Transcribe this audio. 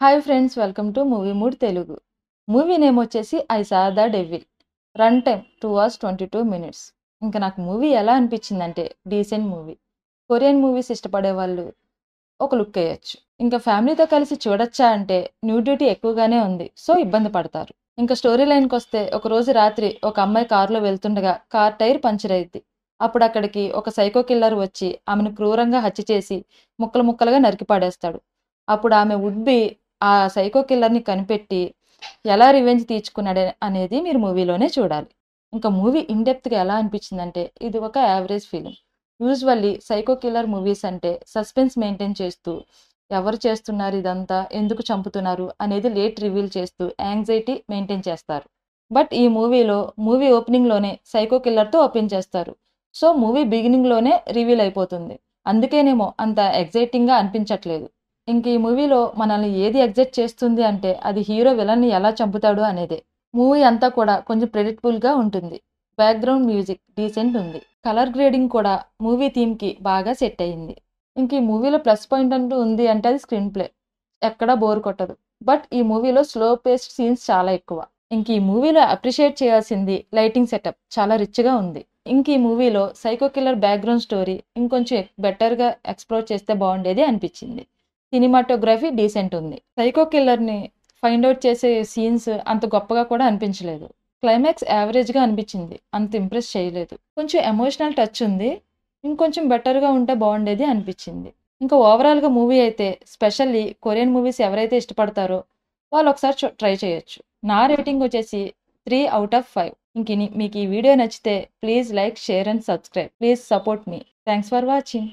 Hi friends, welcome to movie mood Telugu. Movie name వచ్చేసి I saw the devil. Run time 2 hours 22 minutes. ఇంకా నాకు movie ఎలా అనిపించిందంటే decent movie. Korean movies ఇష్టపడే వాళ్ళు ఒక లుక్ వేయచ్చు. ఇంకా ఫ్యామిలీతో కలిసి చూడొచ్చా అంటే న్యూడిటీ ఎక్కువగానే ఉంది, సో ఇబ్బంది పడతారు. ఇంకా స్టోరీ లైన్కి వస్తే ఒక రోజు రాత్రి ఒక అమ్మాయి కారులో వెళ్తుండగా కార్ టైర్ పంచర్ అయింది. అప్పుడు అక్కడికి ఒక సైకో కిల్లర్ వచ్చి ఆమెను క్రూరంగా హత్య చేసి ముక్కలు ముక్కలుగా నరికి పాడేస్తాడు. అప్పుడు ఆమె వుడ్ ఆ సైకో కిల్లర్ని కనిపెట్టి ఎలా రివెంజ్ తీర్చుకున్నాడు అనేది మీరు మూవీలోనే చూడాలి. ఇంకా మూవీ ఇన్డెప్త్గా ఎలా అనిపించిందంటే ఇది ఒక average film. Usually psycho killer movies అంటే సస్పెన్స్ మెయింటైన్ చేస్తూ ఎవరు చేస్తున్నారు ఇదంతా, ఎందుకు చంపుతున్నారు అనేది లేట్ రివీల్ చేస్తూ యాంగ్జైటీ మెయింటైన్ చేస్తారు. బట్ ఈ మూవీలో మూవీ ఓపెనింగ్లోనే సైకో కిల్లర్తో ఓపెన్ చేస్తారు. సో మూవీ బిగినింగ్లోనే రివీల్ అయిపోతుంది. అందుకేనేమో అంత ఎగ్జైటింగ్గా అనిపించట్లేదు. ఇంక ఈ మూవీలో మనల్ని ఏది ఎగ్జైట్ చేస్తుంది అంటే అది హీరో విలన్ని ఎలా చంపుతాడు అనేదే. మూవీ అంతా కూడా కొంచెం ప్రెడిక్టబుల్గా ఉంటుంది. బ్యాక్గ్రౌండ్ మ్యూజిక్ డీసెంట్ ఉంది. కలర్ గ్రేడింగ్ కూడా మూవీ థీమ్కి బాగా సెట్ అయ్యింది. ఇంక ఈ మూవీలో ప్లస్ పాయింట్ అంటూ ఉంది అంటే అది స్క్రీన్ ప్లే. ఎక్కడా బోర్ కొట్టదు. బట్ ఈ మూవీలో స్లో పేస్డ్ సీన్స్ చాలా ఎక్కువ. ఇంక ఈ మూవీలో అప్రిషియేట్ చేయాల్సింది లైటింగ్ సెటప్ చాలా రిచ్గా ఉంది. ఇంక ఈ మూవీలో సైకో కిల్లర్ బ్యాక్గ్రౌండ్ స్టోరీ ఇంకొంచెం బెటర్గా ఎక్స్ప్లోర్ చేస్తే బాగుండేది అనిపించింది. సినిమాటోగ్రఫీ డీసెంట్ ఉంది. సైకో కిల్లర్ని ఫైండ్ అవుట్ చేసే సీన్స్ అంత గొప్పగా కూడా అనిపించలేదు. క్లైమాక్స్ యావరేజ్గా అనిపించింది, అంత ఇంప్రెస్ చేయలేదు. కొంచెం ఎమోషనల్ టచ్ ఉంది, ఇంకొంచెం బెటర్గా ఉంటే బాగుండేది అనిపించింది. ఇంకా ఓవరాల్గా మూవీ అయితే స్పెషల్లీ కొరియన్ మూవీస్ ఎవరైతే ఇష్టపడతారో వాళ్ళు ఒకసారి ట్రై చేయొచ్చు. నా రేటింగ్ వచ్చేసి 3 out of 5. ఇంక మీకు ఈ వీడియో నచ్చితే please like, share and subscribe. Please support me. Thanks for watching.